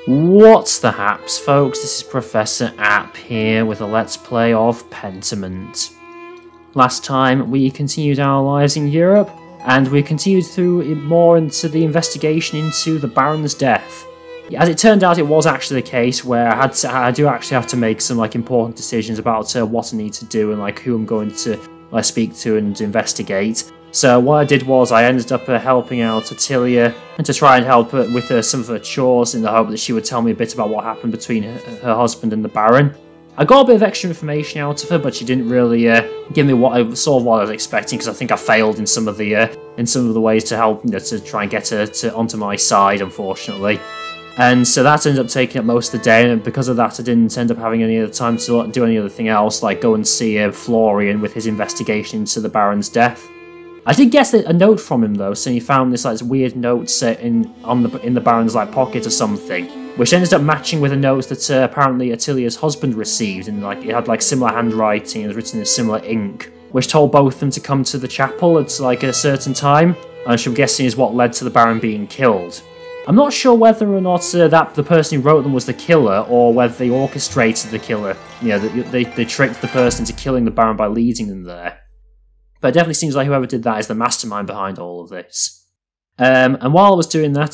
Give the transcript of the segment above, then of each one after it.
What's the haps, folks? This is Professor App here with a Let's Play of Pentiment. Last time we continued our lives in Europe, and we continued through more into the investigation into the Baron's death. As it turned out, it was actually the case where I do actually have to make some important decisions about what I need to do and who I'm going to speak to and investigate. So what I did was I ended up helping out Attilia and to try and help her with some of her chores in the hope that she would tell me a bit about what happened between her husband and the Baron. I got a bit of extra information out of her, but she didn't really give me what I was expecting, because I think I failed in some of the ways to help, to try and get her onto my side, unfortunately. And so that ended up taking up most of the day, and because of that I didn't end up having any other time to do any other thing else, like go and see Florian with his investigation into the Baron's death. I did get a note from him though, saying he found this weird note in the Baron's pocket or something, which ended up matching with a note that apparently Attilia's husband received, and it had similar handwriting and was written in similar ink, which told both of them to come to the chapel at a certain time, which I'm guessing is what led to the Baron being killed. I'm not sure whether or not that the person who wrote them was the killer, or whether they orchestrated the killer. They tricked the person into killing the Baron by leading them there. But it definitely seems like whoever did that is the mastermind behind all of this. And while I was doing that,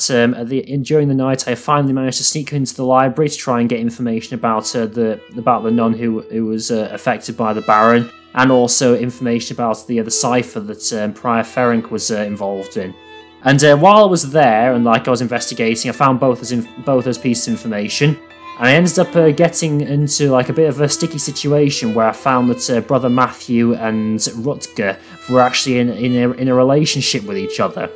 during the night, I finally managed to sneak into the library to try and get information about the nun who was affected by the Baron, and also information about the cipher that Prior Ferenc was involved in. And while I was there and I was investigating, I found both those pieces of information. And I ended up getting into a bit of a sticky situation where I found that Brother Matthew and Rutger were actually in a relationship with each other.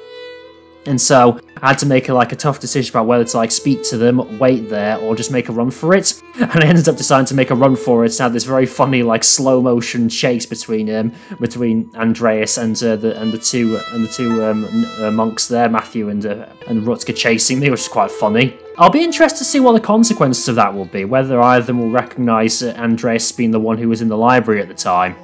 And so I had to make a tough decision about whether to speak to them, wait there, or just make a run for it. And I ended up deciding to make a run for it. And had this very funny slow motion chase between Andreas and the two monks there, Matthew and Rutger, chasing me, which is quite funny. I'll be interested to see what the consequences of that will be, whether either of them will recognise Andreas being the one who was in the library at the time.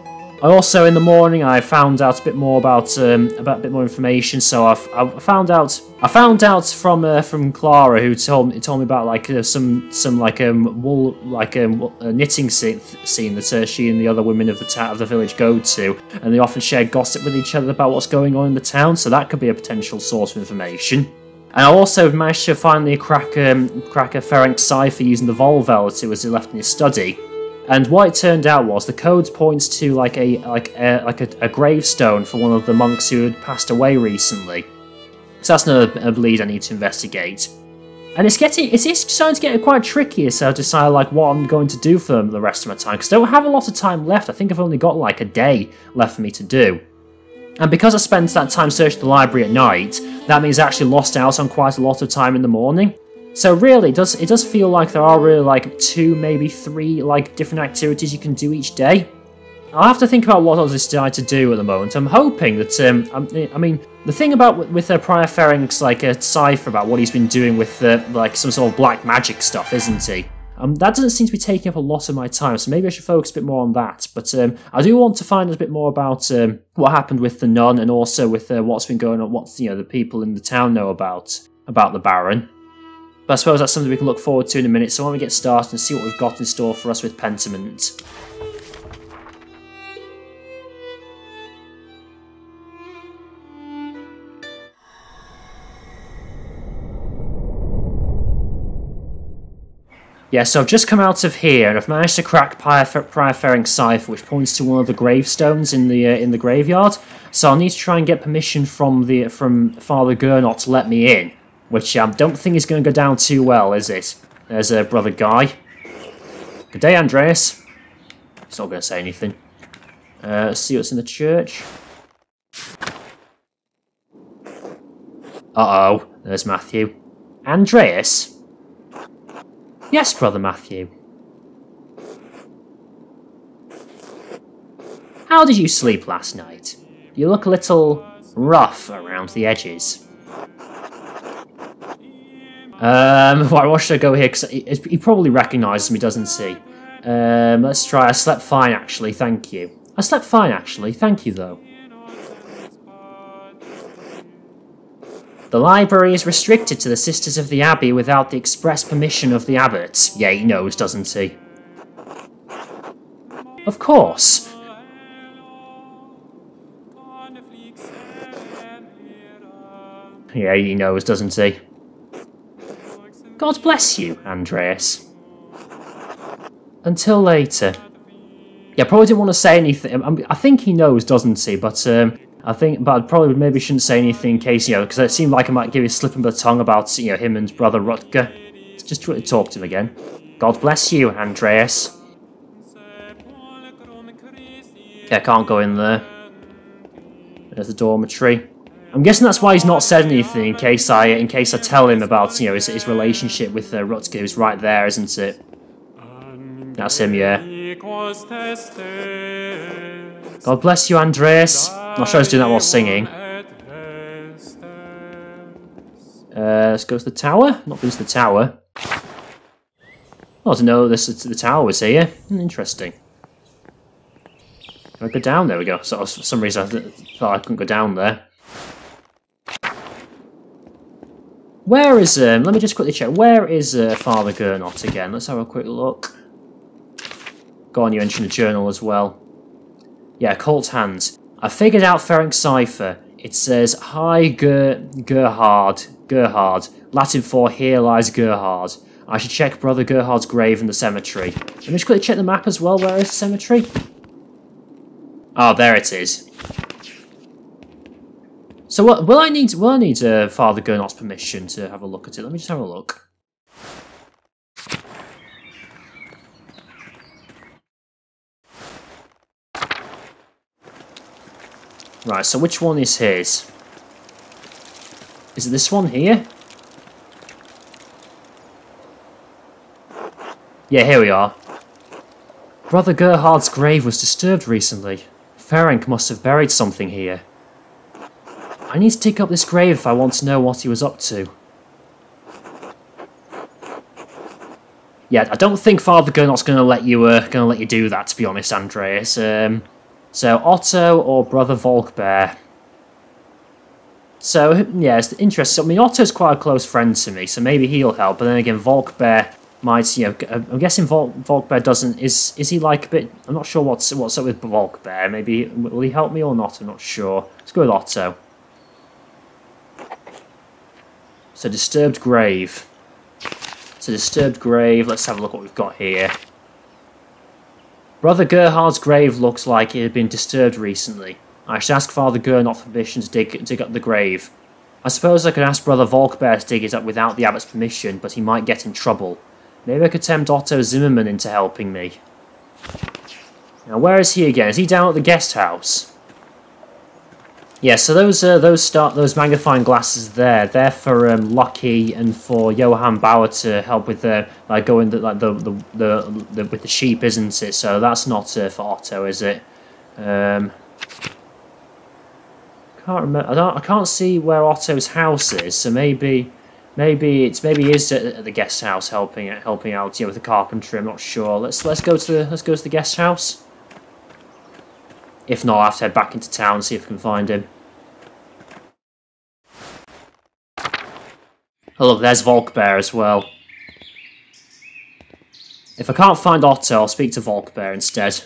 Also, in the morning, I found out a bit more about a bit more information. So I found out from Clara, who told me about some wool knitting scene that she and the other women of the village go to, and they often share gossip with each other about what's going on in the town. So that could be a potential source of information. And I also managed to finally crack a Ferenc cipher using the Volvel that was left in his study. And what it turned out was the code points to a gravestone for one of the monks who had passed away recently. So that's another lead I need to investigate. And it's starting to get quite tricky, so I decide what I'm going to do for the rest of my time, because I don't have a lot of time left. I think I've only got a day left for me to do. And because I spent that time searching the library at night, that means I actually lost out on quite a lot of time in the morning. So really, it does feel like there are really 2, maybe 3 different activities you can do each day. I'll have to think about what I'll decide to do at the moment. I'm hoping that the thing about with Prior Ferenc's a cipher about what he's been doing with some sort of black magic stuff, isn't he? That doesn't seem to be taking up a lot of my time, so maybe I should focus a bit more on that. But I do want to find out a bit more about what happened with the nun, and also with what's been going on, what the people in the town know about the Baron. But I suppose that's something we can look forward to in a minute, so why don't we get started and see what we've got in store for us with Pentiment. Yeah, so I've just come out of here, and I've managed to crack Prior Ferenc's cipher, which points to one of the gravestones in the graveyard. So I'll need to try and get permission from Father Gernot to let me in, which I don't think is going to go down too well, is it? There's Brother Guy. Good day, Andreas. He's not going to say anything. Let's see what's in the church. Uh-oh, there's Matthew. Andreas? Yes, Brother Matthew. How did you sleep last night? You look a little rough around the edges. What should I go here? Because he probably recognises me, doesn't he? Let's try. I slept fine, actually. Thank you. I slept fine, actually. Thank you, though. The library is restricted to the Sisters of the Abbey without the express permission of the abbot. Yeah, he knows, doesn't he? Of course. Yeah, he knows, doesn't he? God bless you, Andreas. Until later. Yeah, probably didn't want to say anything. I think he knows, doesn't he? But I probably maybe shouldn't say anything in case, because it seemed like I might give you a slip of the tongue about, him and brother Rutger. Just try to talk to him again. God bless you, Andreas. Yeah, I can't go in there. There's the dormitory. I'm guessing that's why he's not said anything, in case I tell him about, his relationship with Rutger, who's right there, isn't it? That's him, yeah. God bless you, Andreas. Not sure he's doing that while singing. Let's go to the tower. Not been to the tower. Oh, I didn't know the tower was here. Interesting. Can I go down? There we go. So, for some reason I thought I couldn't go down there. Where is, let me just quickly check. Where is Father Gernot again? Let's have a quick look. Go on, you mentioned a journal as well. Yeah, Colt Hands. I figured out Ferenc's cipher. It says, Hi Gerhard. Latin for Here lies Gerhard. I should check Brother Gerhard's grave in the cemetery. Let me just quickly check the map as well. Where is the cemetery? Oh, there it is. So what will I need Father Gernot's permission to have a look at it? Let me just have a look. Right, so which one is his? Is it this one here? Yeah, here we are. Brother Gerhard's grave was disturbed recently. Ferenc must have buried something here. I need to dig up this grave if I want to know what he was up to. Yeah, I don't think Father Gernot's gonna let you do that, to be honest, Andreas. So Otto or Brother Volkbear. So yeah, it's interesting. I mean, Otto's quite a close friend to me, so maybe he'll help. But then again, Volkbear might, I'm guessing Volkbear doesn't. Is he like a bit? I'm not sure what's up with Volkbear. Maybe will he help me or not? I'm not sure. Let's go with Otto. So disturbed grave. Let's have a look what we've got here. Brother Gerhard's grave looks like it had been disturbed recently. I should ask Father Gernot for permission to dig up the grave. I suppose I could ask Brother Volkbear to dig it up without the abbot's permission, but he might get in trouble. Maybe I could tempt Otto Zimmermann into helping me. Now, where is he again? Is he down at the guest house? Yeah, so those magnifying glasses they're for Lucky and for Johann Bauer to help with going with the sheep, isn't it? So that's not for Otto, is it? Can't remember. I can't see where Otto's house is. So maybe he is at the guest house helping out with the carpentry. I'm not sure. Let's go to the guest house. If not, I'll have to head back into town and see if I can find him. Oh look, there's Volkbear as well. If I can't find Otto, I'll speak to Volkbear instead.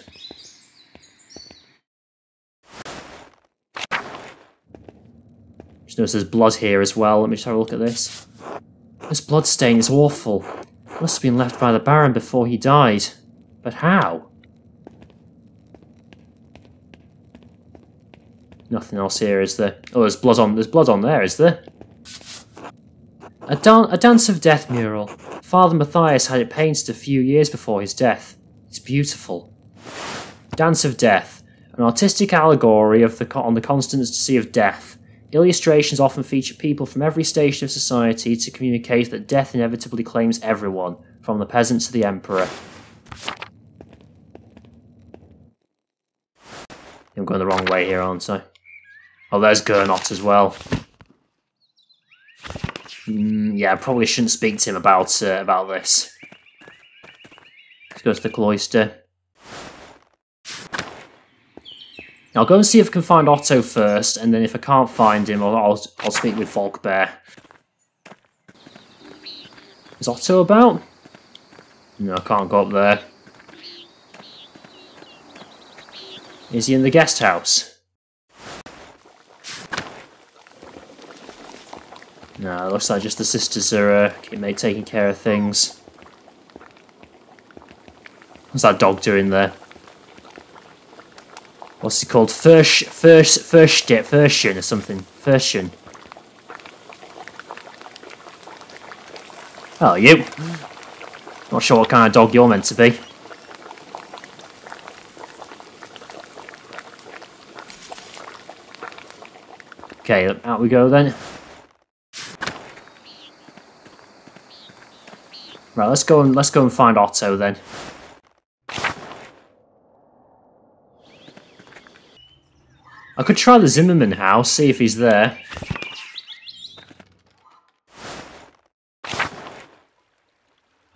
Just notice there's blood here as well. Let me just have a look at this. This blood stain is awful. Must have been left by the Baron before he died. But how? Nothing else here, is there? Oh, there's blood on there, is there? A Dance of Death mural. Father Matthias had it painted a few years before his death. It's beautiful. Dance of Death. An artistic allegory on the constancy of death. Illustrations often feature people from every station of society to communicate that death inevitably claims everyone, from the peasant to the emperor. I'm going the wrong way here, aren't I? Oh, there's Gernot as well. Yeah, I probably shouldn't speak to him about this. Let's go to the cloister. I'll go and see if I can find Otto first, and then if I can't find him, I'll speak with Volkbear. Is Otto about? No, I can't go up there. Is he in the guest house? No, it looks like just the sisters are taking care of things. What's that dog doing there? What's he called? Ferschen or something. Ferschen. Oh, you. Not sure what kind of dog you're meant to be. Okay, out we go then. Right, let's go and find Otto then. I could try the Zimmerman house, see if he's there.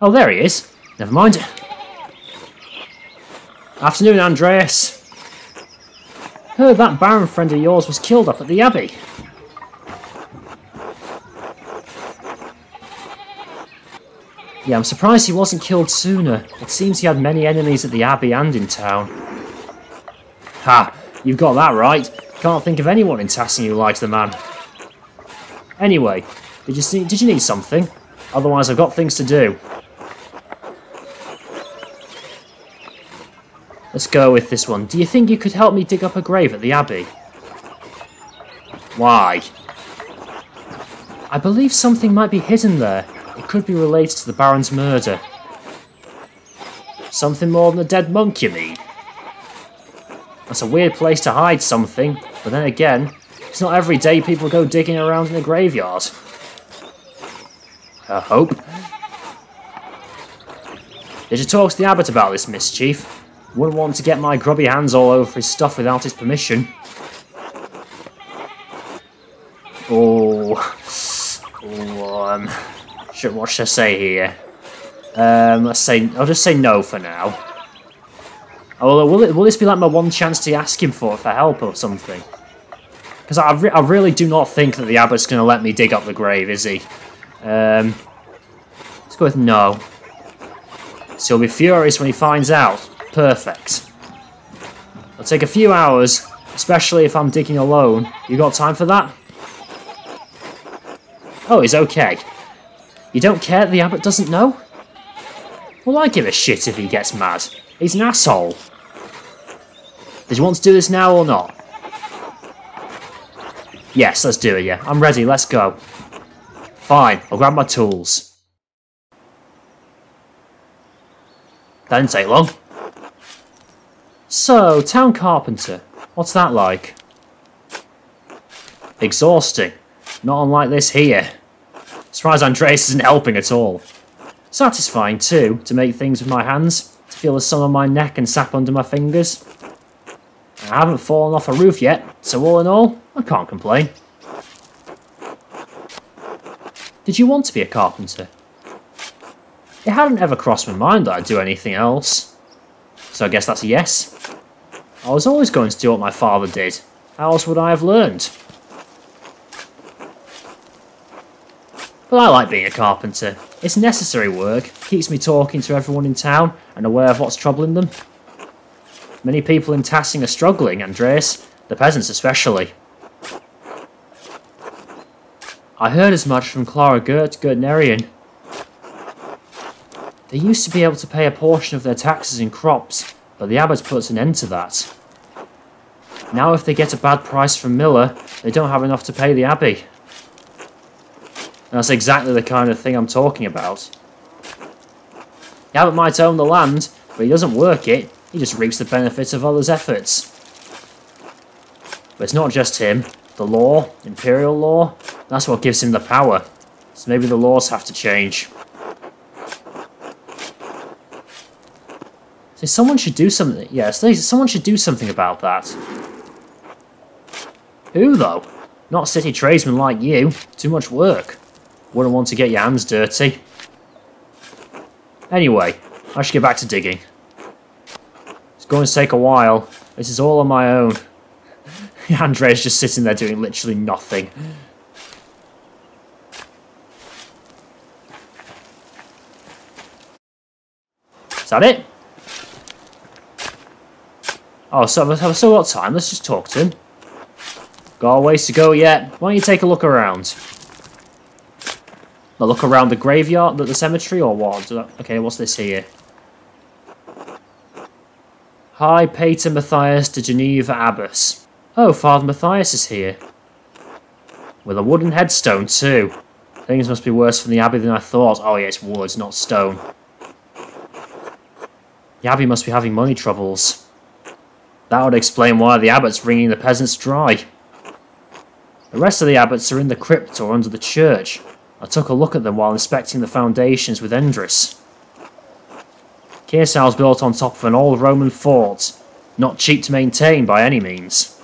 Oh, there he is. Never mind. Afternoon, Andreas. Heard that Baron friend of yours was killed up at the Abbey. Yeah, I'm surprised he wasn't killed sooner. It seems he had many enemies at the Abbey and in town. Ha! You've got that right. Can't think of anyone in Tassin who likes the man. Anyway, did you need something? Otherwise I've got things to do. Let's go with this one. Do you think you could help me dig up a grave at the Abbey? Why? I believe something might be hidden there. It could be related to the Baron's murder. Something more than a dead monk, you mean? That's a weird place to hide something, but then again, it's not every day people go digging around in a graveyard. I hope. Did you talk to the abbot about this mischief? Wouldn't want to get my grubby hands all over his stuff without his permission. What should I say here? I'll just say no for now. Oh, will this be like my one chance to ask him for help or something? Because I really do not think that the abbot's going to let me dig up the grave, is he? Let's go with no. So he'll be furious when he finds out. Perfect. It'll take a few hours, especially if I'm digging alone. You got time for that? Oh, he's okay. You don't care that the abbot doesn't know? Well, I give a shit if he gets mad. He's an asshole. Did you want to do this now or not? Yes, let's do it, yeah. I'm ready, let's go. Fine, I'll grab my tools. That didn't take long. So, town carpenter. What's that like? Exhausting. Not unlike this here. As far as Andreas isn't helping at all. Satisfying, too, to make things with my hands. To feel the sun on my neck and sap under my fingers. I haven't fallen off a roof yet, so all in all, I can't complain. Did you want to be a carpenter? It hadn't ever crossed my mind that I'd do anything else. So I guess that's a yes. I was always going to do what my father did. How else would I have learned? But I like being a carpenter. It's necessary work, keeps me talking to everyone in town and aware of what's troubling them. Many people in Tassing are struggling, Andreas, the peasants especially. I heard as much from Clara Gertnerian. They used to be able to pay a portion of their taxes in crops, but the abbot puts an end to that. Now if they get a bad price from Miller, they don't have enough to pay the abbey. That's exactly the kind of thing I'm talking about. The abbot might own the land, but he doesn't work it, he just reaps the benefits of others' efforts. But it's not just him. The law, imperial law, that's what gives him the power. So maybe the laws have to change. So someone should do something. Yes, someone should do something about that. Who, though? Not city tradesmen like you. Too much work. Wouldn't want to get your hands dirty. Anyway, I should get back to digging. It's going to take a while. This is all on my own. Andrea's just sitting there doing literally nothing. Is that it? Oh, so I've still got time. Let's just talk to him. Got a ways to go yet. Why don't you take a look around? A look around the graveyard, the cemetery, or what? Okay, what's this here? Hi, Pater Matthias de Geneva Abbess. Oh, Father Matthias is here. With a wooden headstone, too. Things must be worse for the Abbey than I thought. Oh, yeah, it's wood, not stone. The Abbey must be having money troubles. That would explain why the Abbot's wringing the peasants dry. The rest of the Abbots are in the crypt or under the church. I took a look at them while inspecting the foundations with Endris. Kearsarge's built on top of an old Roman fort, not cheap to maintain by any means.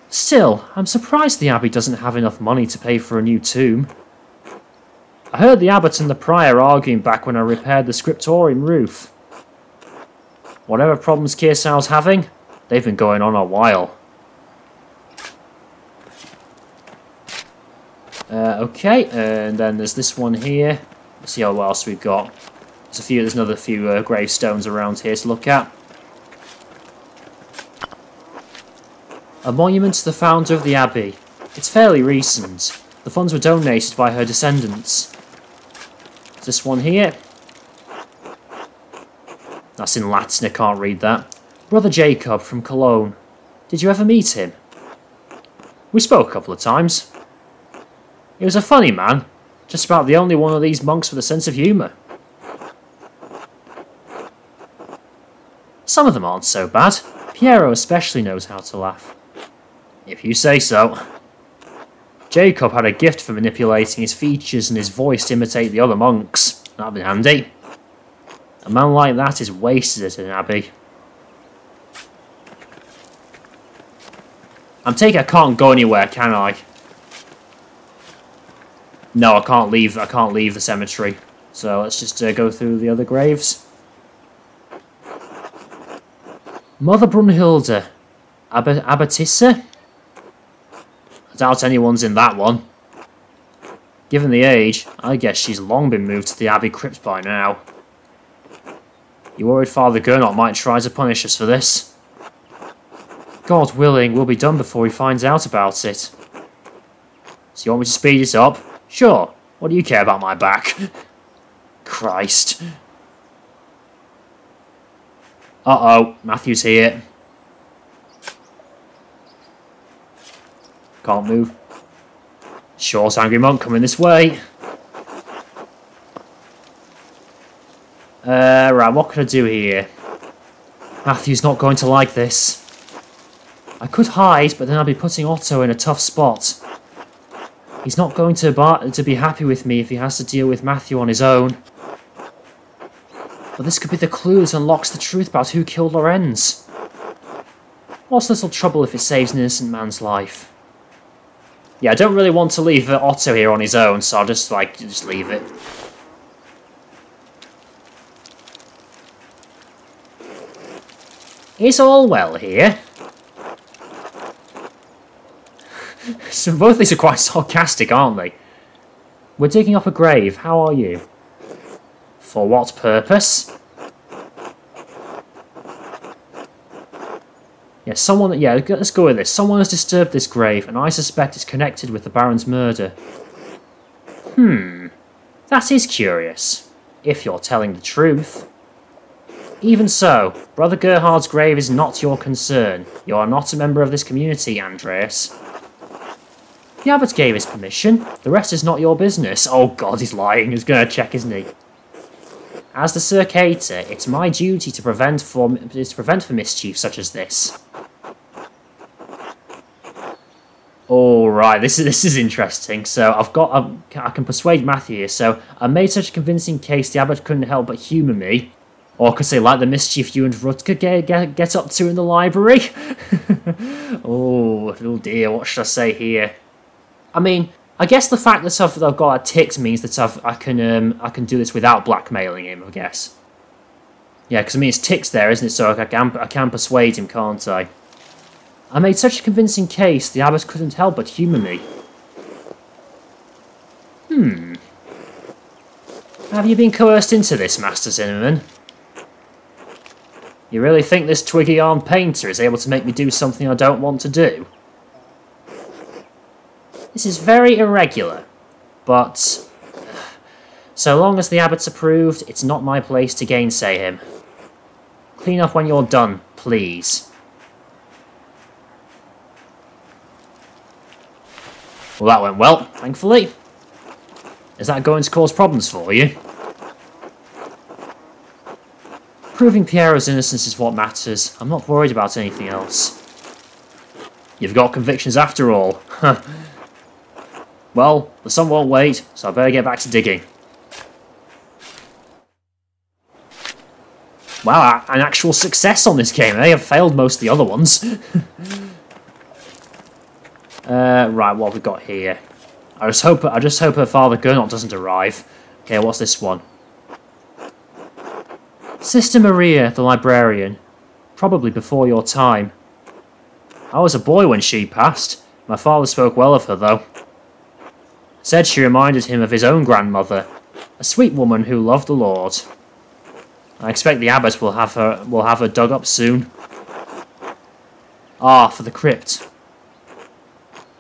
Still, I'm surprised the Abbey doesn't have enough money to pay for a new tomb. I heard the Abbot and the Prior arguing back when I repaired the scriptorium roof. Whatever problems Kearsarge's having, they've been going on a while. Okay, and then there's this one here. Let's see what else we've got. There's another few gravestones around here to look at. A monument to the founder of the Abbey. It's fairly recent. The funds were donated by her descendants. There's this one here. That's in Latin, I can't read that. Brother Jacob from Cologne. Did you ever meet him? We spoke a couple of times. He was a funny man. Just about the only one of these monks with a sense of humour. Some of them aren't so bad. Piero especially knows how to laugh. If you say so. Jacob had a gift for manipulating his features and his voice to imitate the other monks. That'd be handy. A man like that is wasted at an abbey. I'm taking I can't go anywhere, can I? No, I can't leave the cemetery. So let's just go through the other graves. Mother Brunhilde. Abbotissa? I doubt anyone's in that one. Given the age, I guess she's long been moved to the Abbey crypt by now. You worried Father Gernot might try to punish us for this? God willing, we'll be done before he finds out about it. So you want me to speed it up? Sure. What do you care about my back? Christ. Uh-oh, Matthew's here. Can't move. Short, angry monk coming this way. Right, what can I do here? Matthew's not going to like this. I could hide, but then I'll be putting Otto in a tough spot. He's not going to be happy with me if he has to deal with Matthew on his own. But this could be the clue that unlocks the truth about who killed Lorenz. What's little trouble if it saves an innocent man's life? Yeah, I don't really want to leave Otto here on his own, so I'll just leave it. Is all well here? So both these are quite sarcastic, aren't they? We're digging up a grave. How are you? For what purpose? Yeah, let's go with this. Someone has disturbed this grave, and I suspect it's connected with the Baron's murder. That is curious, if you're telling the truth. Even so, Brother Gerhard's grave is not your concern. You are not a member of this community, Andreas. The Abbot gave his permission. The rest is not your business. Oh god, he's lying. He's going to check, isn't he? As the Circator, it's my duty to prevent for mischief such as this. Alright, this is interesting. So I can persuade Matthew here. So I made such a convincing case the Abbot couldn't help but humour me. Or could say, like the mischief you and Rutger get up to in the library. Oh dear, what should I say here? I mean, I guess the fact that I've got a tick means that I can do this without blackmailing him, I guess. Yeah, because I mean, it's ticks there, isn't it? So I can persuade him, can't I? I made such a convincing case, the abbot couldn't help but humour me. Have you been coerced into this, Master Zimmerman? You really think this twiggy-armed painter is able to make me do something I don't want to do? This is very irregular, but so long as the abbot's approved, it's not my place to gainsay him. Clean up when you're done, please. Well, that went well, thankfully. Is that going to cause problems for you? Proving Piero's innocence is what matters. I'm not worried about anything else. You've got convictions after all. Well, the sun won't wait, so I better get back to digging. Wow, an actual success on this game. They have failed most of the other ones. Right, what have we got here? I just hope her father Gernot doesn't arrive. Okay, what's this one? Sister Maria, the librarian. Probably before your time. I was a boy when she passed. My father spoke well of her, though. Said she reminded him of his own grandmother, a sweet woman who loved the Lord. I expect the abbot will have her dug up soon. Ah, for the crypt.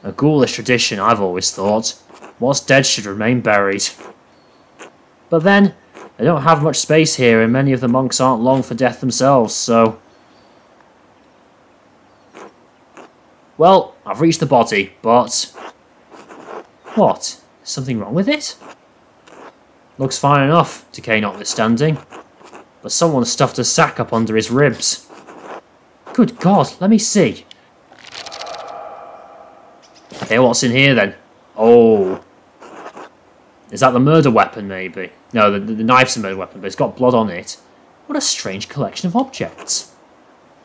A ghoulish tradition, I've always thought. What's dead should remain buried. But then, they don't have much space here, and many of the monks aren't long for death themselves, so... Well, I've reached the body, but... What? Is something wrong with it? Looks fine enough, decay notwithstanding. But someone stuffed a sack up under his ribs. Good God, let me see. Okay, what's in here then? Oh. Is that the murder weapon, maybe? No, the knife's a murder weapon, but it's got blood on it. What a strange collection of objects.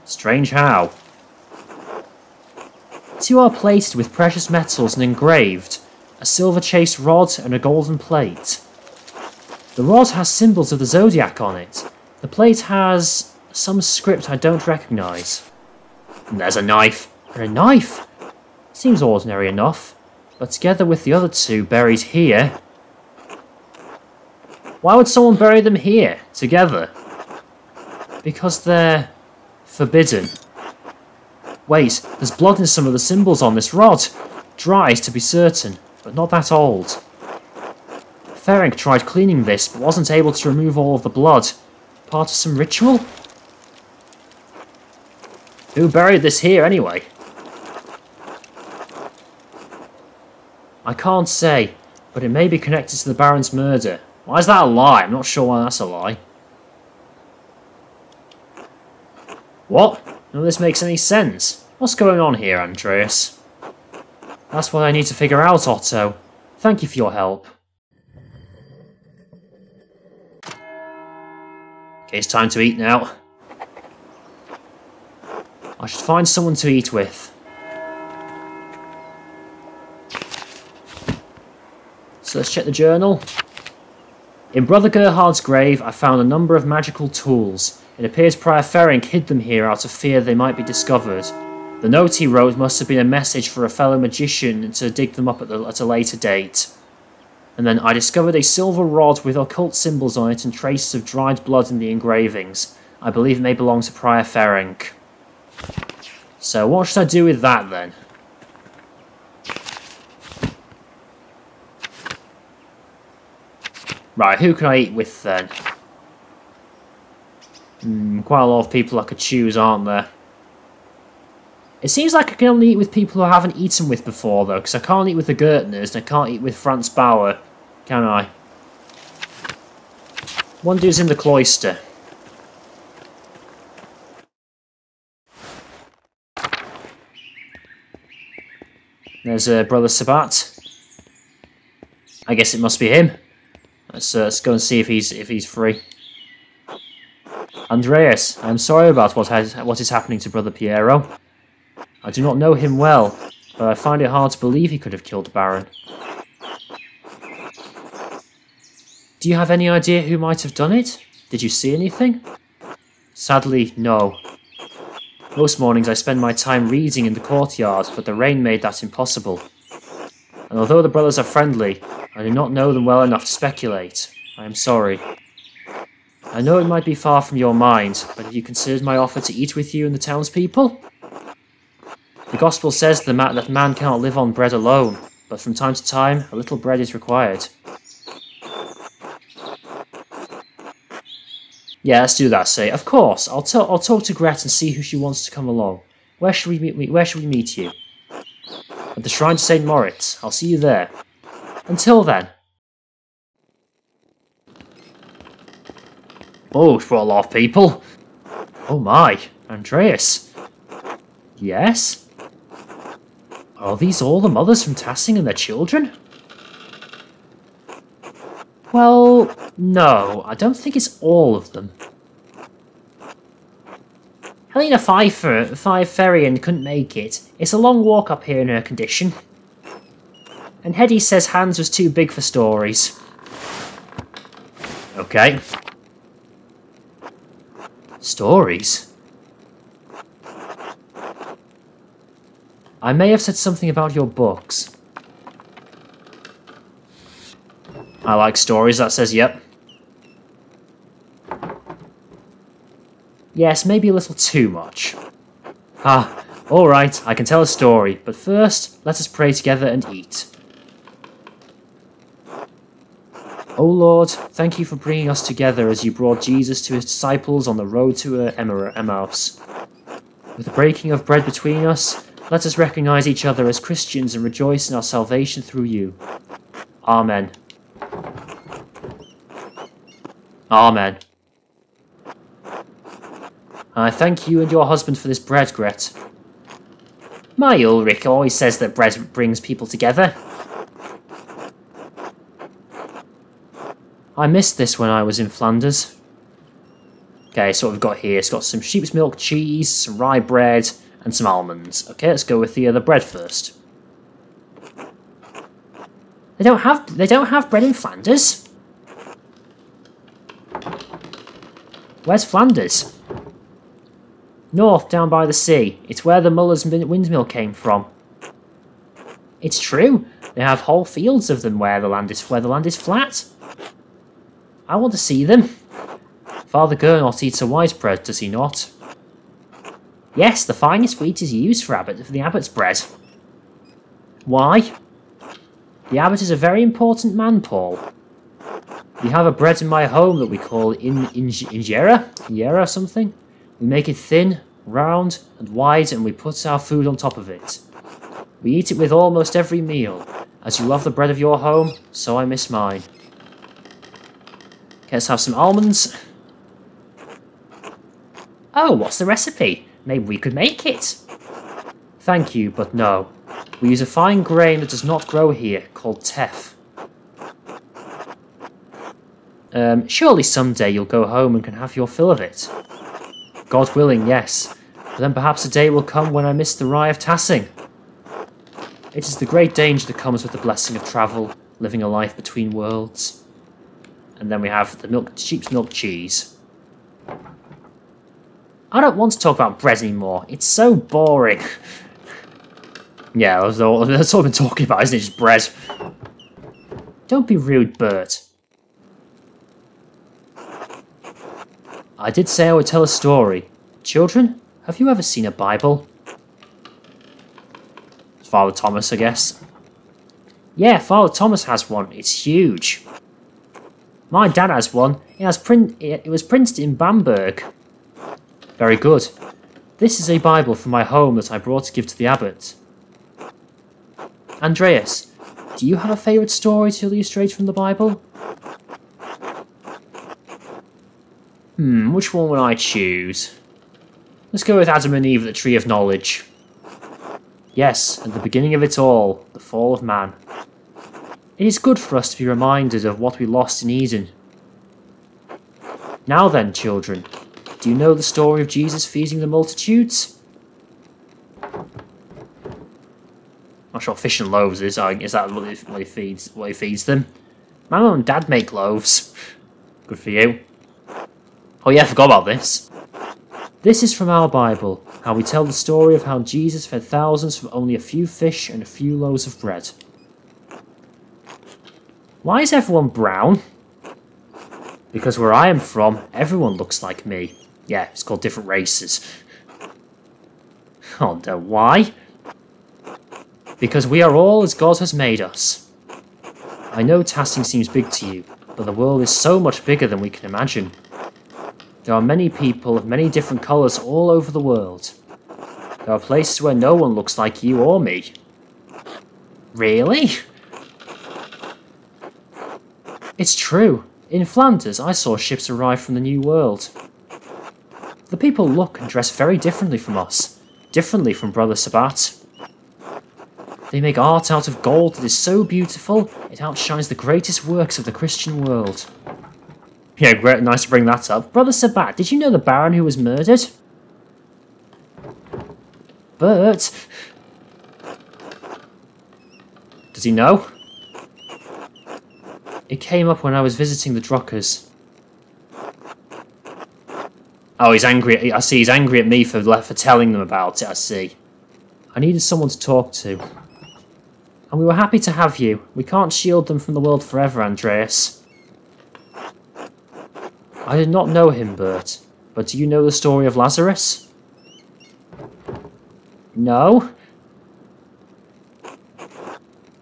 Strange how? Two are plated with precious metals and engraved. A silver chased rod and a golden plate. The rod has symbols of the zodiac on it. The plate has some script I don't recognise. And there's a knife. And a knife! Seems ordinary enough. But together with the other two buried here... Why would someone bury them here, together? Because they're... forbidden. Wait, there's blood in some of the symbols on this rod. Dry, to be certain, but not that old. Ferenc tried cleaning this, but wasn't able to remove all of the blood. Part of some ritual? Who buried this here, anyway? I can't say, but it may be connected to the Baron's murder. Why is that a lie? I'm not sure why that's a lie. What? None of this makes any sense. What's going on here, Andreas? That's what I need to figure out, Otto. Thank you for your help. Okay, it's time to eat now. I should find someone to eat with. So let's check the journal. In Brother Gerhard's grave, I found a number of magical tools. It appears Prior Ferenc hid them here out of fear they might be discovered. The note he wrote must have been a message for a fellow magician to dig them up at a later date. And then I discovered a silver rod with occult symbols on it and traces of dried blood in the engravings. I believe it may belong to Prior Ferenc. So what should I do with that then? Right, who can I eat with then? Quite a lot of people I could choose, aren't there? It seems like I can only eat with people who I haven't eaten with before, though, because I can't eat with the Gertners, and I can't eat with Franz Bauer, can I? One dude's in the cloister. There's Brother Sebhat. I guess it must be him. Let's go and see if he's free. Andreas, I am sorry about what is happening to Brother Piero. I do not know him well, but I find it hard to believe he could have killed Baron. Do you have any idea who might have done it? Did you see anything? Sadly, no. Most mornings I spend my time reading in the courtyard, but the rain made that impossible. And although the brothers are friendly, I do not know them well enough to speculate. I am sorry. I know it might be far from your mind, but have you considered my offer to eat with you and the townspeople? The Gospel says that man cannot live on bread alone, but from time to time, a little bread is required. Yeah, let's do that, say. Of course, I'll talk to Gret and see who she wants to come along. Where should we meet you? At the Shrine to St. Moritz. I'll see you there. Until then. Oh, for a lot of people. Oh my, Andreas. Yes? Are these all the mothers from Tassing and their children? Well, no, I don't think it's all of them. Helena Ferenc couldn't make it. It's a long walk up here in her condition. And Hedy says Hans was too big for stories. Okay. Stories? I may have said something about your books. I like stories, that says yep. Yes, maybe a little too much. Ah, alright, I can tell a story, but first, let us pray together and eat. O Lord, thank you for bringing us together as you brought Jesus to his disciples on the road to Emmaus. With the breaking of bread between us, let us recognize each other as Christians and rejoice in our salvation through you. Amen. Amen. I thank you and your husband for this bread, Gret. My Ulrich always says that bread brings people together. I missed this when I was in Flanders. Okay, so what we've got here, it's got some sheep's milk cheese, some rye bread, and some almonds. Okay, let's go with the bread first. They don't have bread in Flanders? Where's Flanders? North, down by the sea. It's where the Muller's windmill came from. It's true. They have whole fields of them where the land is flat. I want to see them. Father Gernot eats a white bread, does he not? Yes, the finest wheat is used for the abbot's bread. Why? The abbot is a very important man, Paul. We have a bread in my home that we call injera or something. We make it thin, round, and wide, and we put our food on top of it. We eat it with almost every meal. As you love the bread of your home, so I miss mine. Okay, let's have some almonds. Oh, what's the recipe? Maybe we could make it. Thank you, but no. We use a fine grain that does not grow here, called teff. Surely someday you'll go home and can have your fill of it. God willing, yes. But then perhaps a day will come when I miss the rye of Tassing. It is the great danger that comes with the blessing of travel, living a life between worlds. And then we have the sheep's milk cheese. I don't want to talk about bread anymore. It's so boring. Yeah, that's all I've been talking about, isn't it? Just bread. Don't be rude, Bert. I did say I would tell a story. Children, have you ever seen a Bible? Father Thomas, I guess. Yeah, Father Thomas has one. It's huge. My dad has one. It was printed in Bamberg. Very good. This is a Bible from my home that I brought to give to the abbot. Andreas, do you have a favourite story to illustrate from the Bible? Which one would I choose? Let's go with Adam and Eve at the Tree of Knowledge. Yes, at the beginning of it all, the fall of man. It is good for us to be reminded of what we lost in Eden. Now then, children, do you know the story of Jesus feeding the multitudes? Not sure what fish and loaves is. Is that what he feeds them? My mum and dad make loaves. Good for you. Oh yeah, I forgot about this. This is from our Bible, how we tell the story of how Jesus fed thousands from only a few fish and a few loaves of bread. Why is everyone brown? Because where I am from, everyone looks like me. Yeah, it's called different races. Oh no, why? Because we are all as God has made us. I know Tassing seems big to you, but the world is so much bigger than we can imagine. There are many people of many different colours all over the world. There are places where no one looks like you or me. Really? It's true. In Flanders, I saw ships arrive from the New World. The people look and dress very differently from us, differently from Brother Sebhat. They make art out of gold that is so beautiful, it outshines the greatest works of the Christian world. Yeah, great, nice to bring that up. Brother Sebhat, did you know the Baron who was murdered? Bert? Does he know? It came up when I was visiting the Druckers. Oh, he's angry. I see he's angry at me for telling them about it, I see. I needed someone to talk to. And we were happy to have you. We can't shield them from the world forever, Andreas. I did not know him, Bert, but do you know the story of Lazarus? No?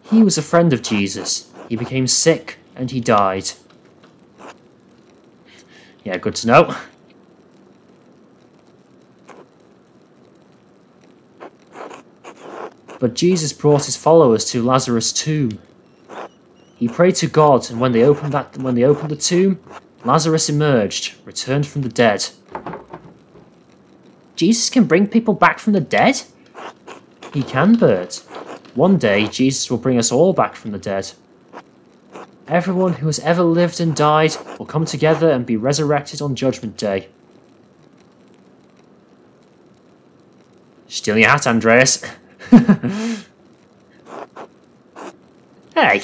He was a friend of Jesus. He became sick, and he died. Yeah, good to know. But Jesus brought his followers to Lazarus' tomb. He prayed to God, and when they opened the tomb, Lazarus emerged, returned from the dead. Jesus can bring people back from the dead? He can, Bert. One day, Jesus will bring us all back from the dead. Everyone who has ever lived and died will come together and be resurrected on Judgment Day. Steal your hat, Andreas. Hey!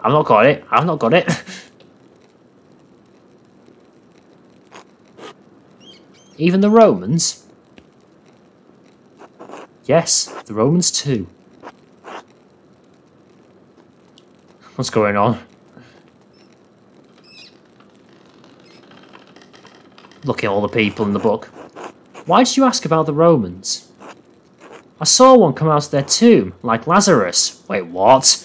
I've not got it. I've not got it. Even the Romans? Yes, the Romans too. What's going on? Look at all the people in the book. Why did you ask about the Romans? I saw one come out of their tomb, like Lazarus. Wait, what?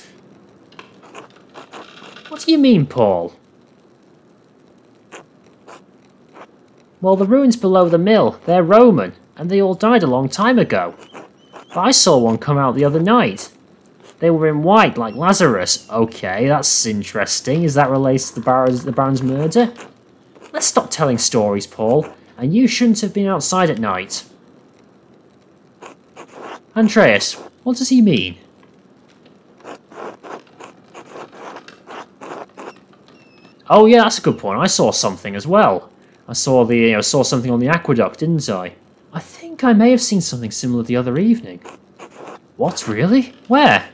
What do you mean, Paul? Well, the ruins below the mill, they're Roman, and they all died a long time ago. But I saw one come out the other night. They were in white, like Lazarus. Okay, that's interesting. Is that related to the Baron's murder? Let's stop telling stories, Paul, and you shouldn't have been outside at night. Andreas, what does he mean? Oh yeah, that's a good point. I saw something as well. I saw saw something on the aqueduct, didn't I? I think I may have seen something similar the other evening. What, really? Where?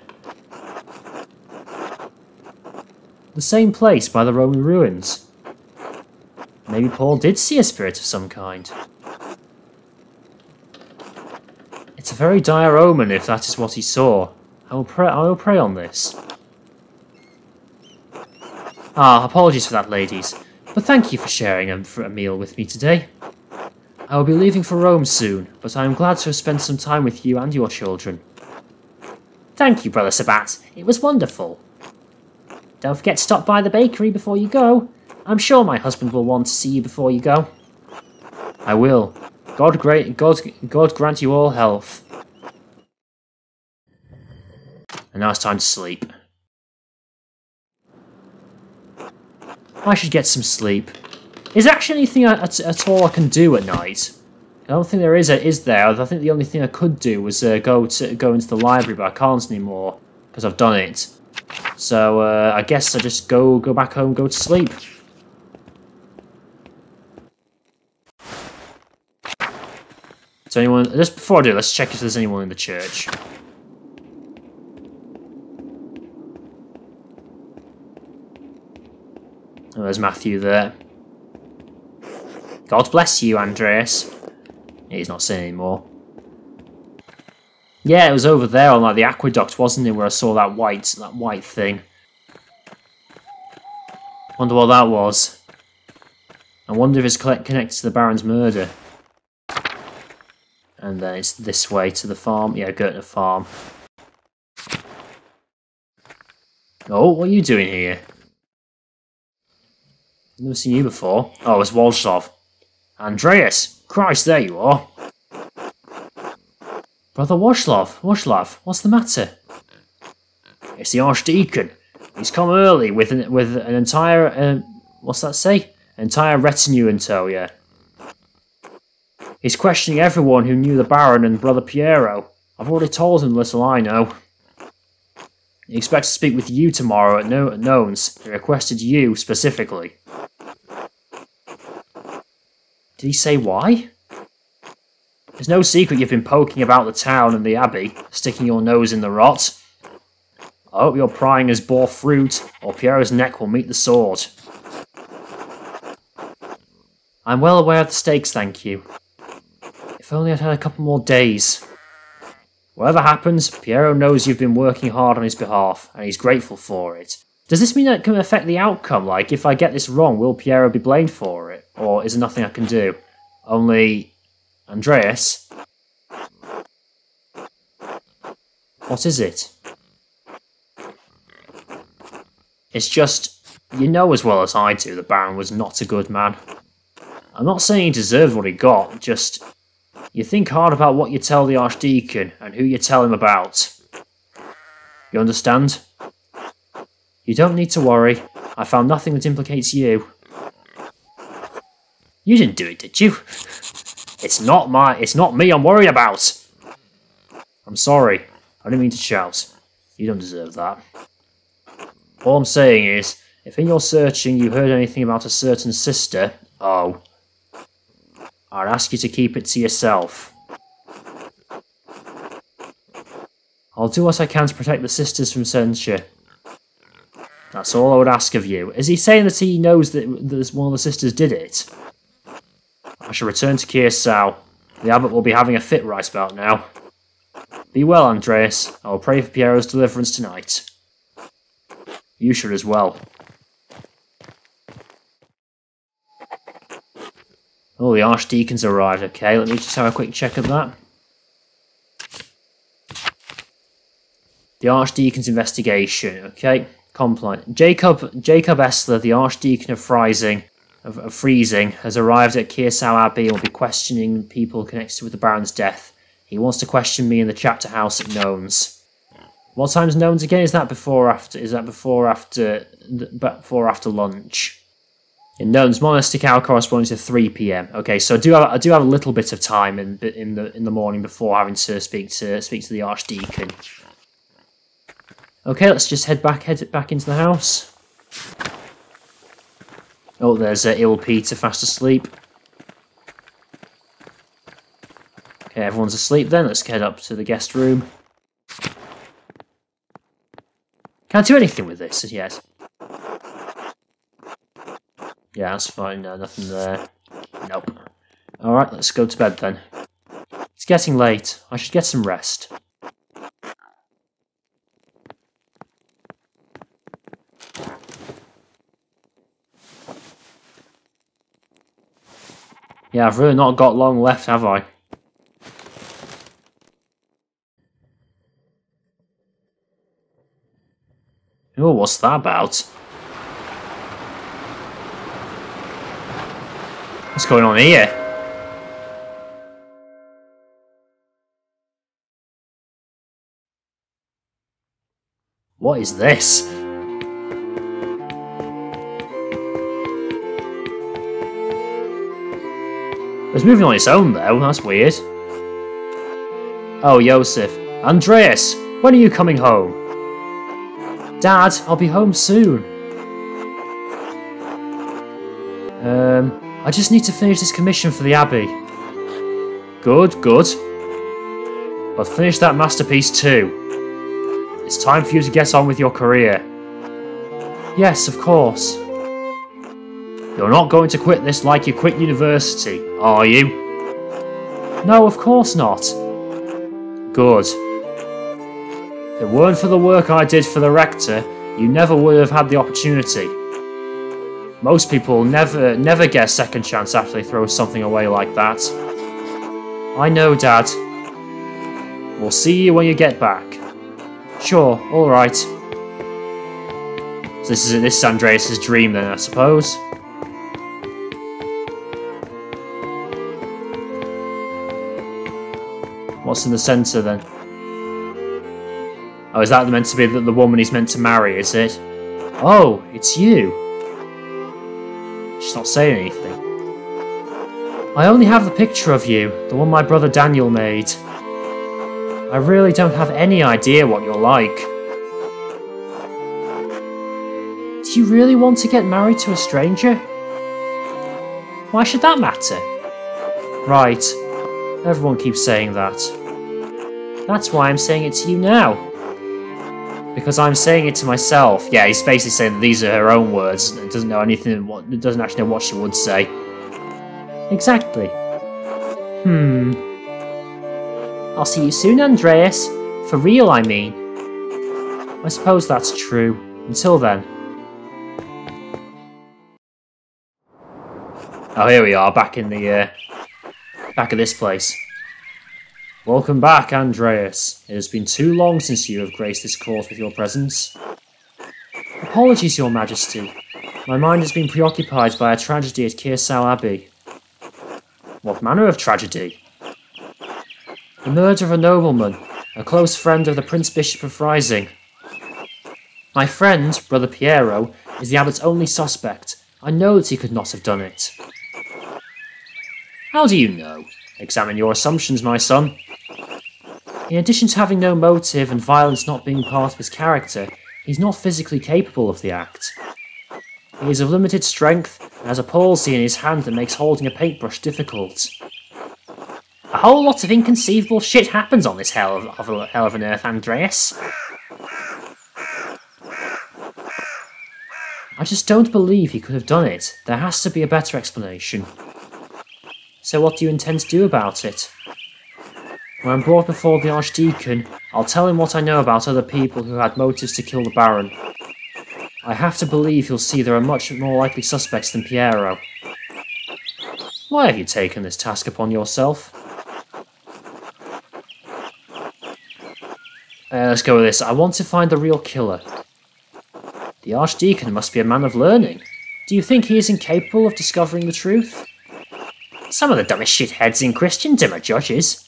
The same place by the Roman ruins. Maybe Paul did see a spirit of some kind. It's a very dire omen if that is what he saw. I will pray on this. Ah, apologies for that, ladies, but thank you for sharing a meal with me today. I will be leaving for Rome soon, but I am glad to have spent some time with you and your children. Thank you, Brother Sebhat. It was wonderful. Don't forget to stop by the bakery before you go. I'm sure my husband will want to see you before you go. I will. God grant you all health. And now it's time to sleep. I should get some sleep. Is there actually anything at all I can do at night? I don't think there is there? I think the only thing I could do was go into the library, but I can't anymore because I've done it. So I guess I just go back home, go to sleep. So anyone? Just before I do, let's check if there's anyone in the church. Oh, there's Matthew there. God bless you, Andreas. He's not saying anymore. Yeah, it was over there on like the aqueduct, wasn't it, where I saw that white thing. Wonder what that was. I wonder if it's connected to the Baron's murder. And then it's this way to the farm. Yeah, Gertner Farm. Oh, what are you doing here? I've never seen you before. Oh, it's Władysław. Andreas! Christ, there you are. Brother Władysław, what's the matter? It's the archdeacon. He's come early with an entire, what's that say? An entire retinue in tow, yeah. He's questioning everyone who knew the Baron and Brother Piero. I've already told him the little I know. He expects to speak with you tomorrow at Nones. He requested you specifically. Did he say why? It's no secret you've been poking about the town and the abbey, sticking your nose in the rot. I hope your prying has bore fruit, or Piero's neck will meet the sword. I'm well aware of the stakes, thank you. If only I'd had a couple more days. Whatever happens, Piero knows you've been working hard on his behalf, and he's grateful for it. Does this mean that it can affect the outcome? Like, if I get this wrong, will Piero be blamed for it? Or is there nothing I can do? Only... Andreas? What is it? It's just, you know as well as I do the Baron was not a good man. I'm not saying he deserved what he got, just... You think hard about what you tell the archdeacon, and who you tell him about. You understand? You don't need to worry. I found nothing that implicates you. You didn't do it, did you? It's not me I'm worried about. I'm sorry. I didn't mean to shout. You don't deserve that. All I'm saying is, if in your searching you heard anything about a certain sister, I'd ask you to keep it to yourself. I'll do what I can to protect the sisters from censure. That's all I would ask of you. Is he saying that he knows that one of the sisters did it? I shall return to Kirsau. The abbot will be having a fit right about now. Be well, Andreas. I will pray for Piero's deliverance tonight. You should as well. Oh, the archdeacon's arrived. Okay, let me just have a quick check of that. The archdeacon's investigation. Okay, complaint. Jacob Essler, the archdeacon of Freising, has arrived at Kirsau Abbey and will be questioning people connected with the Baron's death. He wants to question me in the chapter house at Nones. What time's Nones again? Is that before or after? Is that before or after lunch? In Nones, monastic hour corresponding to 3 p.m. Okay, so I do have a little bit of time in the morning before having to speak to the archdeacon. Okay, let's just head back into the house. Oh, there's ill Peter fast asleep. Okay, everyone's asleep then. Let's head up to the guest room. Can't do anything with this yet. Yeah, that's fine. No, nothing there. Nope. Alright, let's go to bed then. It's getting late. I should get some rest. Yeah, I've really not got long left, have I? Oh, what's that about? What's going on here? What is this? It's moving on its own though, that's weird. Oh, Joseph. Andreas, when are you coming home? Dad, I'll be home soon. I just need to finish this commission for the Abbey. Good. But finish that masterpiece too. It's time for you to get on with your career. Yes, of course. You're not going to quit this like you quit university, are you? No, of course not. Good. If it weren't for the work I did for the rector, you never would have had the opportunity. Most people never get a second chance after they throw something away like that. I know, Dad. We'll see you when you get back. Sure, alright. So this is Andreas' dream then, I suppose. What's in the centre then? Oh, is that meant to be the woman he's meant to marry, is it? Oh, it's you. She's not saying anything. I only have the picture of you, the one my brother Daniel made. I really don't have any idea what you're like. Do you really want to get married to a stranger? Why should that matter? Right. Everyone keeps saying that. That's why I'm saying it to you now. Because I'm saying it to myself. Yeah, he's basically saying that these are her own words. It doesn't know anything. It doesn't actually know what she would say. Exactly. I'll see you soon, Andreas. For real, I mean. I suppose that's true. Until then. Oh, here we are, back in the back of this place. Welcome back, Andreas. It has been too long since you have graced this court with your presence. Apologies, Your Majesty. My mind has been preoccupied by a tragedy at Kearsau Abbey. What manner of tragedy? The murder of a nobleman, a close friend of the Prince Bishop of Rising. My friend, Brother Piero, is the abbot's only suspect. I know that he could not have done it. How do you know? Examine your assumptions, my son. In addition to having no motive and violence not being part of his character, he's not physically capable of the act. He is of limited strength and has a palsy in his hand that makes holding a paintbrush difficult. A whole lot of inconceivable shit happens on this hell of an earth, Andreas. I just don't believe he could have done it. There has to be a better explanation. So what do you intend to do about it? When I'm brought before the archdeacon, I'll tell him what I know about other people who had motives to kill the Baron. I have to believe he'll see there are much more likely suspects than Piero. Why have you taken this task upon yourself? Let's go with this. I want to find the real killer. The archdeacon must be a man of learning. Do you think he is incapable of discovering the truth? Some of the dumbest shitheads in Christendom are judges.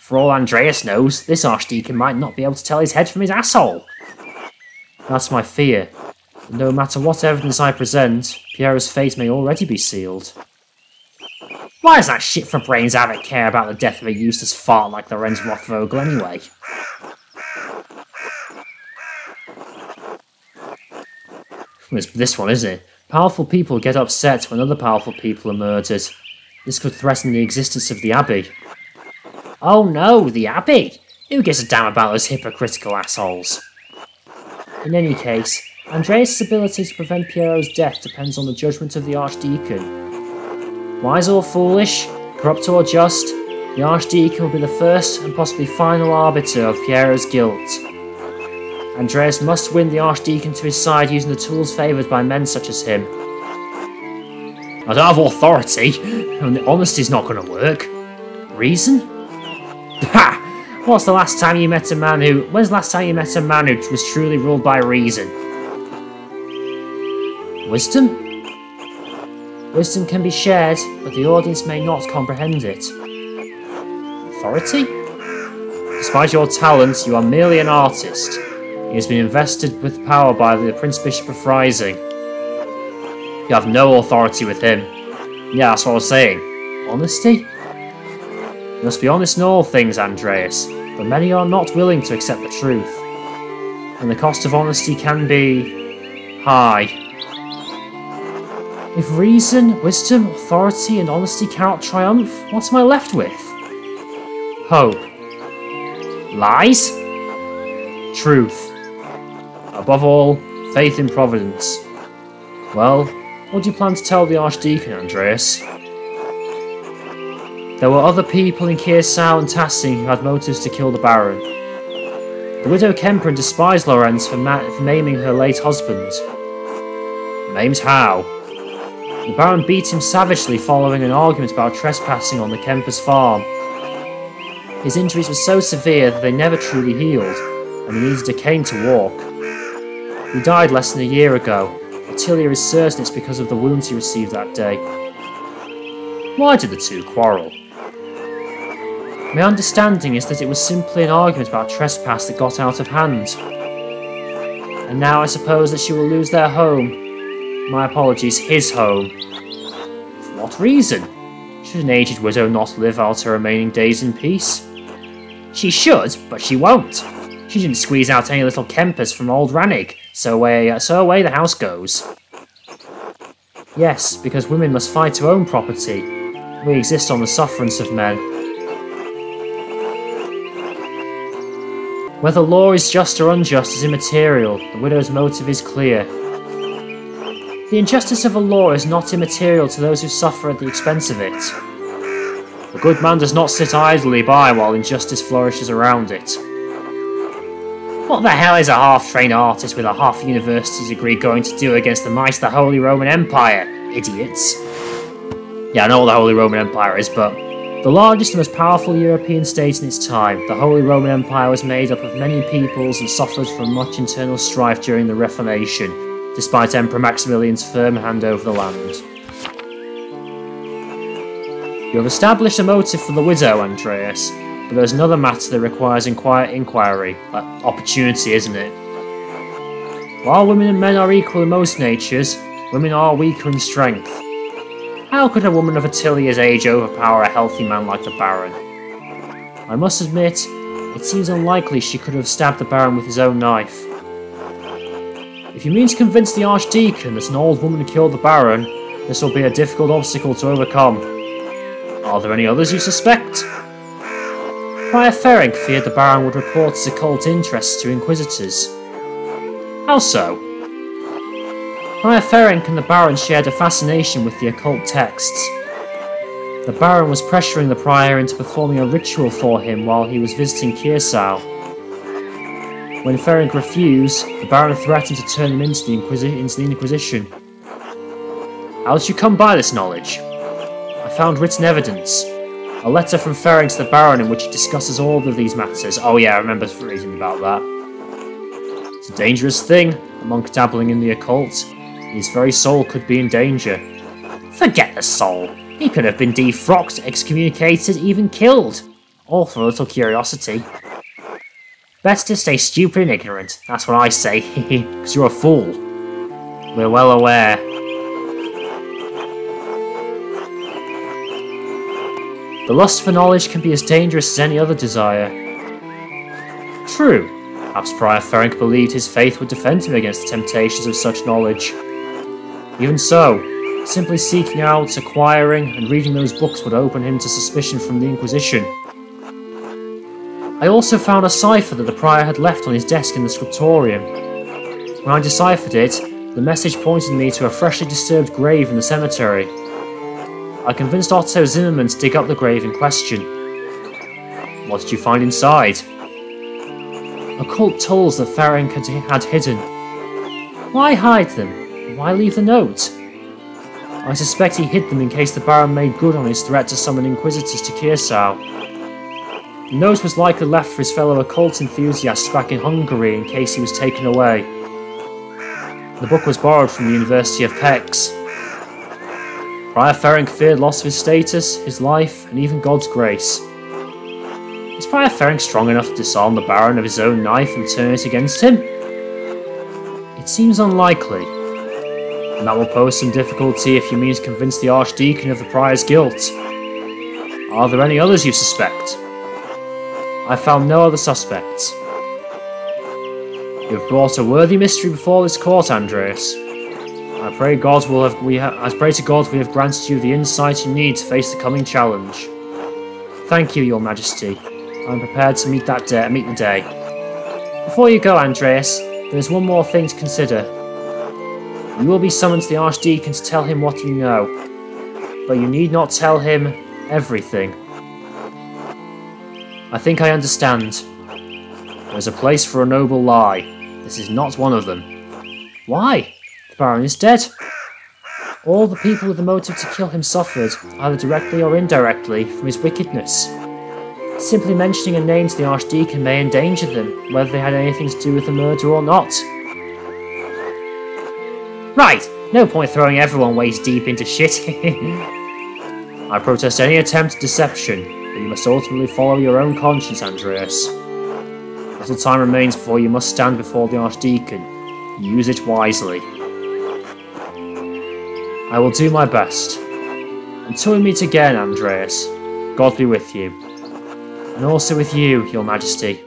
For all Andreas knows, this archdeacon might not be able to tell his head from his asshole. That's my fear. No matter what evidence I present, Piero's fate may already be sealed. Why does that shit for brains abbot care about the death of a useless fart like the Baron Rothvogel anyway? It's this one, isn't it? Powerful people get upset when other powerful people are murdered. This could threaten the existence of the Abbey. Oh no, the Abbey! Who gives a damn about those hypocritical assholes? In any case, Andreas' ability to prevent Piero's death depends on the judgment of the archdeacon. Wise or foolish, corrupt or just, the archdeacon will be the first and possibly final arbiter of Piero's guilt. Andreas must win the archdeacon to his side using the tools favoured by men such as him. I don't have authority, and honesty's not going to work. Reason? Ha! When's the last time you met a man who was truly ruled by reason? Wisdom? Wisdom can be shared, but the audience may not comprehend it. Authority? Despite your talents, you are merely an artist. He has been invested with power by the Prince Bishop of Rising. You have no authority with him. Yeah, that's what I was saying. Honesty? You must be honest in all things, Andreas, but many are not willing to accept the truth. And the cost of honesty can be high. If reason, wisdom, authority, and honesty cannot triumph, what am I left with? Hope. Lies? Truth. Above all, faith in Providence. Well, What do you plan to tell the Archdeacon, Andreas? There were other people in Kirsau and Tassing who had motives to kill the Baron. The widow Kemper despised Lorenz for maiming her late husband. Maimed how? The Baron beat him savagely following an argument about trespassing on the Kemper's farm. His injuries were so severe that they never truly healed, and he needed a cane to walk. He died less than a year ago. Attilia is certain it's because of the wounds he received that day. Why did the two quarrel? My understanding is that it was simply an argument about trespass that got out of hand. And now I suppose that she will lose their home. My apologies, his home. For what reason? Should an aged widow not live out her remaining days in peace? She should, but she won't. She didn't squeeze out any little Kempers from old Rannig, so away the house goes. Yes, because women must fight to own property. We exist on the sufferance of men. Whether law is just or unjust is immaterial, the widow's motive is clear. The injustice of a law is not immaterial to those who suffer at the expense of it. A good man does not sit idly by while injustice flourishes around it. What the hell is a half-trained artist with a half-university degree going to do against the might of the Holy Roman Empire, idiots? Yeah, I know what the Holy Roman Empire is, but the largest and most powerful European state in its time, the Holy Roman Empire was made up of many peoples and suffered from much internal strife during the Reformation, despite Emperor Maximilian's firm hand over the land. You have established a motive for the widow, Andreas, but there's another matter that requires inquiry. Opportunity, isn't it? While women and men are equal in most natures, women are weaker in strength. How could a woman of Attilia's age overpower a healthy man like the Baron? I must admit, it seems unlikely she could have stabbed the Baron with his own knife. If you mean to convince the Archdeacon that an old woman killed the Baron, this will be a difficult obstacle to overcome. Are there any others you suspect? Prior Ferenc feared the Baron would report his occult interests to Inquisitors. How so? Prior Ferenc and the Baron shared a fascination with the occult texts. The Baron was pressuring the Prior into performing a ritual for him while he was visiting Kirsau. When Ferenc refused, the Baron threatened to turn him into the Inquisition. How did you come by this knowledge? I found written evidence. A letter from Ferenc to the Baron in which he discusses all of these matters. Oh yeah, I remember reading about that. It's a dangerous thing, a monk dabbling in the occult. His very soul could be in danger. Forget the soul. He could have been defrocked, excommunicated, even killed. All for a little curiosity. Better to stay stupid and ignorant, that's what I say, because you're a fool. We're well aware. The lust for knowledge can be as dangerous as any other desire. True, perhaps Prior Ferenc believed his faith would defend him against the temptations of such knowledge. Even so, simply seeking out, acquiring, and reading those books would open him to suspicion from the Inquisition. I also found a cipher that the Prior had left on his desk in the scriptorium. When I deciphered it, the message pointed me to a freshly disturbed grave in the cemetery. I convinced Otto Zimmermann to dig up the grave in question. What did you find inside? Occult tools that Ferenc had hidden. Why hide them? Why leave the note? I suspect he hid them in case the Baron made good on his threat to summon Inquisitors to Kirsau. The note was likely left for his fellow occult enthusiasts back in Hungary in case he was taken away. The book was borrowed from the University of Pécs. Prior Ferenc feared loss of his status, his life, and even God's grace. Is Prior Ferenc strong enough to disarm the Baron of his own knife and turn it against him? It seems unlikely, and that will pose some difficulty if you mean to convince the Archdeacon of the Prior's guilt. Are there any others you suspect? I found no other suspects. You have brought a worthy mystery before this court, Andreas. I pray to God we have granted you the insight you need to face the coming challenge. Thank you, Your Majesty. I am prepared to meet the day. Before you go, Andreas, there is one more thing to consider. You will be summoned to the Archdeacon to tell him what you know, but you need not tell him everything. I think I understand. There's a place for a noble lie. This is not one of them. Why? The Baron is dead. All the people with the motive to kill him suffered, either directly or indirectly, from his wickedness. Simply mentioning a name to the Archdeacon may endanger them, whether they had anything to do with the murder or not. Right, no point throwing everyone waist deep into shit. I protest any attempt at deception, but you must ultimately follow your own conscience, Andreas. Little time remains before you must stand before the Archdeacon. Use it wisely. I will do my best. Until we meet again, Andreas, God be with you. And also with you, Your Majesty.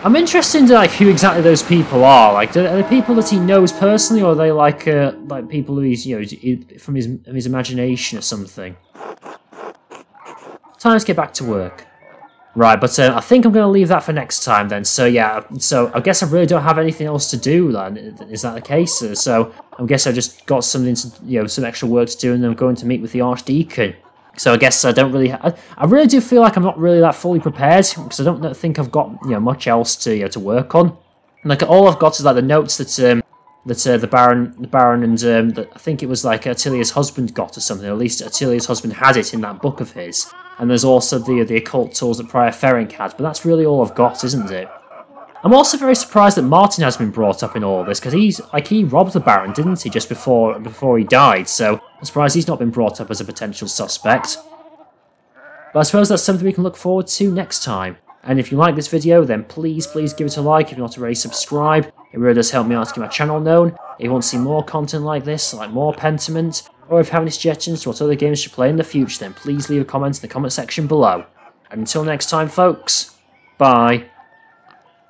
I'm interested in like who exactly those people are. Like, are they people that he knows personally, or are they like people who he's from his imagination or something? Time to get back to work. Right, but I think I'm going to leave that for next time then. So yeah, so I guess I really don't have anything else to do then. Is that the case? So I guess I just got something to, some extra work to do, and I'm going to meet with the Archdeacon. So I guess I don't really. I really do feel like I'm not really that fully prepared, because I don't think I've got much else to to work on. Like all I've got is like the notes that the Baron and I think it was like Attilia's husband got or something. At least Attilia's husband had it in that book of his. And there's also the occult tools that Prior Ferenc had, but that's really all I've got, isn't it? I'm also very surprised that Martin has been brought up in all this, because he robbed the Baron, didn't he, just before he died, so I'm surprised he's not been brought up as a potential suspect. But I suppose that's something we can look forward to next time. And if you like this video, then please give it a like. If you're not already, subscribe. It really does help me out to get my channel known. If you want to see more content like this, like more Pentiment, or if you have any suggestions to what other games should play in the future, then please leave a comment in the comment section below. And until next time, folks, bye.